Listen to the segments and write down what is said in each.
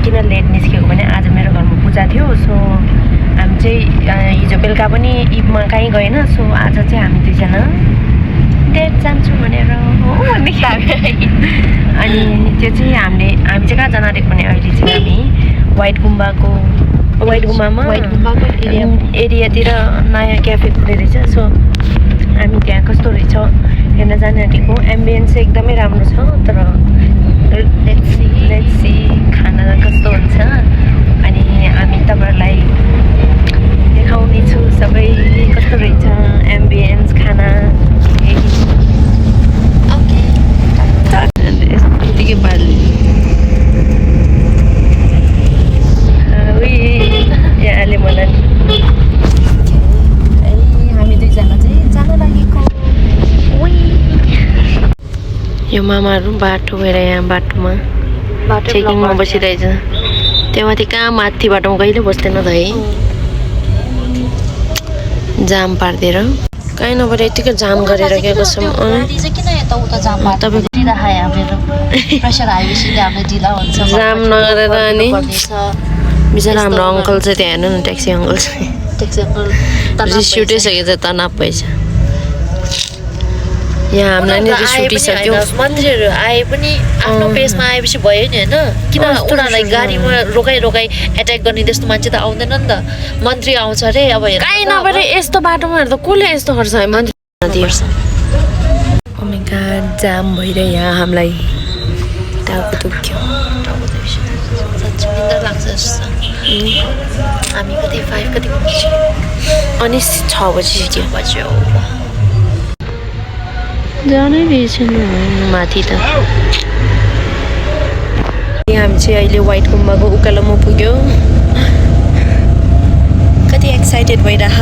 किन लेट निस्केको भने आज मेरो घरमा पूजा थियो सो हामी चाहिँ हिजो बेलुका पनि इभमा कहीँ गएन सो आज चाहिँ हामी दुईजना डेट जान्छौँ भनेर हो अनि त्यो चाहिँ हामी चाहिँ कहाँ जान आँटेको भने अहिले चाहिँ हामी वाइट गुम्बाको एरियातिर नयाँ क्याफे खुलेको रहेछ सो हामी त्यहाँ कस्तो रहेछ हेर्न जान आँटेको एम्बियन्स चाहिँ एकदमै राम्रो छ तर लेट्स सी खाना कस्तो हुन्छ अनि हामी तपाईँहरूलाई देखाउनेछु सबै कस्तो रहेछ एम्बियन्स खाना यतिकै पाल्ने यहाँले मलाई हामी दुईजना चाहिँ जान लागेको यो मामाहरू बाटो गएर यहाँ बाटोमा चेकिङमा बसिरहेछ त्यो माथि कहाँ माथि बाटोमा कहिले बस्दैन त है जाम पारिदिएर कहीँ नभएर यतिकै जाम गरेर गएको छौँ जाम नगरेर अनि बिचरा हाम्रो अङ्कल चाहिँ त्यहाँ हेर्नु न ट्याक्सी अङ्कल चाहिँ रिस उठिसकेको छ तनाव भएछ यहाँ हामीलाई नि रिस उठिसक्यो मन्त्रीहरू आए पनि आफ्नो पेसमा आएपछि भयो नि होइन किन उनीहरूलाई गाडीमा रोकाइ एट्याक गर्ने त्यस्तो मान्छे त आउँदैन नि त मन्त्री आउँछ अरे अब कहीँ नभएर यस्तो बाटोमा त कसले यस्तो गर्छ मन्त्री ओमेगा जाम भइरह्यो यहाँ हामीलाई टाउको दुख्यो लाग्छ हामी कति 5 कति अनि 6 बजी जानै रहेछन् माथि त हामी चाहिँ अहिले वाइट गुम्बाको उकालोमा पुग्यो कति एक्साइटेड भइरह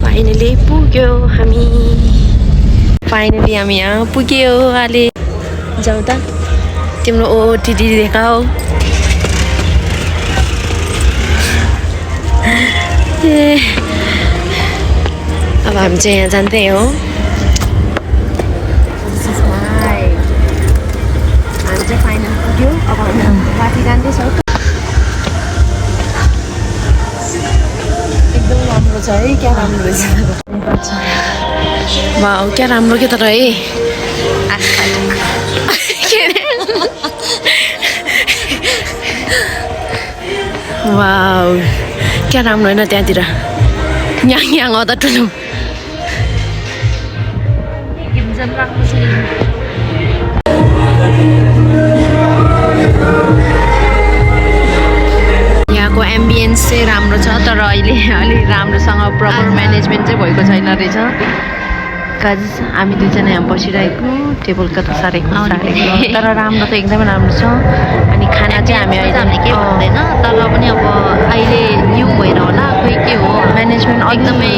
फाइनली पुग्यो हामी यहाँ पुग्यो अहिले जाउँ त तिम्रो ओटिडी देखाऊ अब हामी चाहिँ यहाँ जाँदै हो हामी चाहिँ फाइनल पुग्यो अब हामी माथि जाँदैछौँ एकदम राम्रो छ है क्या राम्रो रहेछ वाउ क्या राम्रो के तर है वाउ क्या राम्रो होइन त्यहाँतिर यहाँ आउँदा ठुलो यहाँको एम्बियन्स चाहिँ राम्रो छ तर अहिले अलिक राम्रोसँग प्रपर म्यानेजमेन्ट चाहिँ भएको छैन रहेछ काज हामी दुईजना यहाँ बसिरहेको टेबल कता सारेको तर राम्रो त एकदमै राम्रो छ अनि खाना चाहिँ हामी अहिले के भन्दैन तर पनि अब अहिले न्यू भएर होला खोइ के हो म्यानेजमेन्ट एकदमै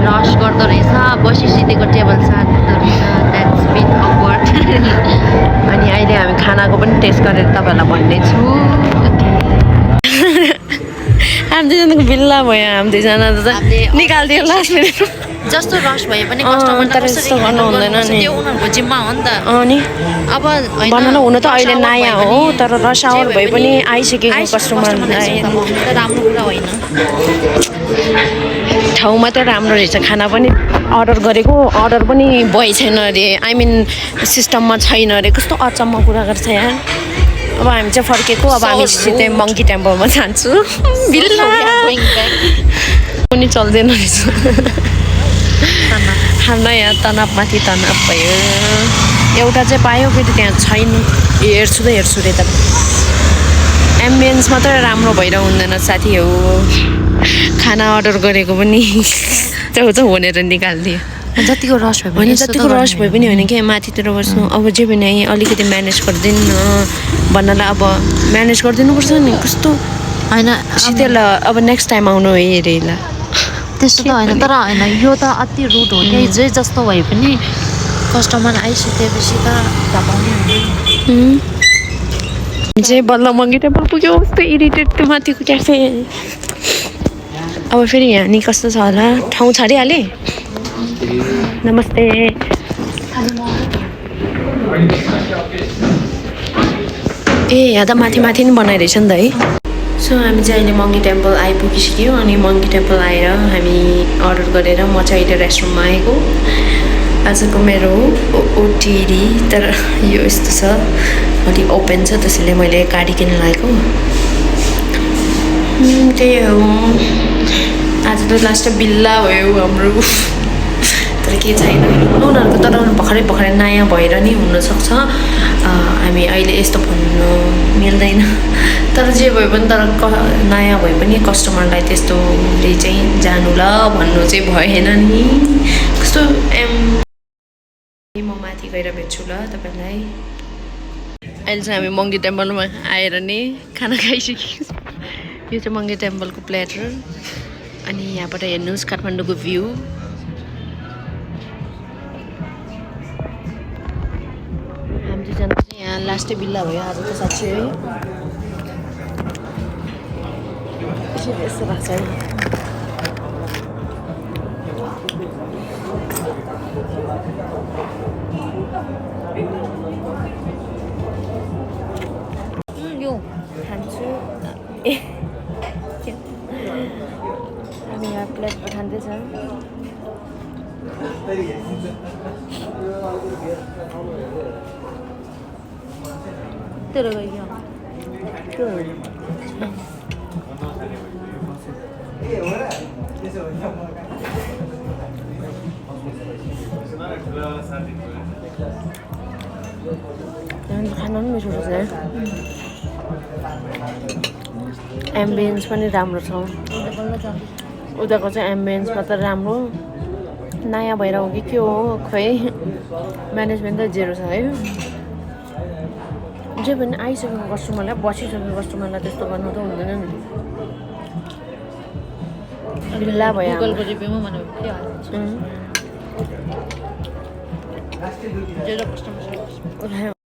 रस गर्दो रहेछ बसिसितेको टेबल सार्दो रहेछ द्याट्स बिट अकवर्ड अनि अहिले हामी खानाको पनि टेस्ट गरेर तपाईँहरूलाई भन्नेछु हामी दुईजनाको बिल्ला भयो हामी दुईजना त निकालिदियो लास्ट मिनट जस्तो रस भए पनि कस्टमर यस्तो गर्नु हुँदैन नि त्यो उनीहरूको जिम्मा हो नि त अनि अब बनाउनु हुन त अहिले नयाँ हो तर रस आवर भए पनि आइसकेको कस्टमरलाई राम्रो कुरा होइन ठाउँमा त राम्रो रहेछ खाना पनि अर्डर गरेको अर्डर पनि भइ छैन अरे आई मिन सिस्टममा छैन अरे कस्तो अचम्म कुरा गर्छ यार अब हामी चाहिँ फर्केको अब हामी सिधै मङ्की टेम्पलमा जान्छु बिल्ला पनि चल्दैन रहेछ हामीलाई यहाँ तनावमाथि तनाव भयो एउटा चाहिँ पायो फेरि त्यहाँ छैन हेर्छु रे त एम्बियन्स मात्रै राम्रो भएर हुँदैन साथी हो खाना अर्डर गरेको पनि त्यो चाहिँ भनेर निकालिदियो जतिको रस भयो भने जतिको रस भए पनि होइन कि माथितिर बस्नु अब जे पनि अलिकति म्यानेज गरिदिनु न भन्नलाई अब म्यानेज गरिदिनुपर्छ नि कस्तो होइन सिधै अब नेक्स्ट टाइम आउनु हेरे ल त्यस्तो त होइन तर होइन यो त अति रुड हो नि जे जस्तो भए पनि कस्टमर आइसकेपछि त धपाउने चाहिँ बल्ल मङ्गी टेबल पुग्यो कस्तो इरिटेट त्यो माथिको क्याफे अब फेरि यहाँ नि कस्तो छ होला ठाउँ छाडिहालेँ नमस्ते ए यहाँ त माथि माथि नि बनाइरहेछ नि त है सो हामी चाहिँ अहिले मङ्गी टेम्पल आइपुगिसक्यौँ अनि मङ्गी टेम्पल आएर हामी अर्डर गरेर म चाहिँ अहिले रेस्टरुममा आएको आजको मेरो ओटिडी तर यो यस्तो छ अलिक ओपन छ त्यसैले मैले काटिकन लागेको त्यही हो आज त लास्ट बिल्ला भयो हाम्रो तर के छैन उनीहरूको तर भर्खरै भर्खरै नयाँ भएर नि हुनसक्छ हामी अहिले यस्तो भन्नु मिल्दैन तर जे भए पनि तर नयाँ भए पनि कस्टमरलाई त्यस्तोले चाहिँ जानु ल भन्नु चाहिँ भएन नि कस्तो म माथि गएर भेट्छु ल तपाईँलाई अहिले चाहिँ हामी मङ्गी टेम्पलमा आएर नि खाना खाइसक्यौँ यो चाहिँ मङ्गी टेम्पलको प्लेटर अनि यहाँबाट हेर्नुहोस् काठमाडौँको भ्यू हामी दुईजना चाहिँ यहाँ लास्टै बिल्ला भयो आज त साँच्चै है यस्तो लाग्छ है यो खान्छु हामी यहाँ प्लेटमा खाँदैछ तेरो गयो खाना पनि मिठो रहेछ एम्बियन्स पनि राम्रो छ उताको चाहिँ एम्बियन्स मात्र राम्रो नयाँ भएर हो कि के हो खै म्यानेजमेन्ट त जेरो छ है जे पनि आइसकेको कस्टमरलाई बसिसकेको कस्टमरलाई त्यस्तो गर्नु त हुँदैन नि बिल्ला भयो गुगलको रिभ्यूमा भनेको के हाल्छ जेरो कस्टमर सर्भिस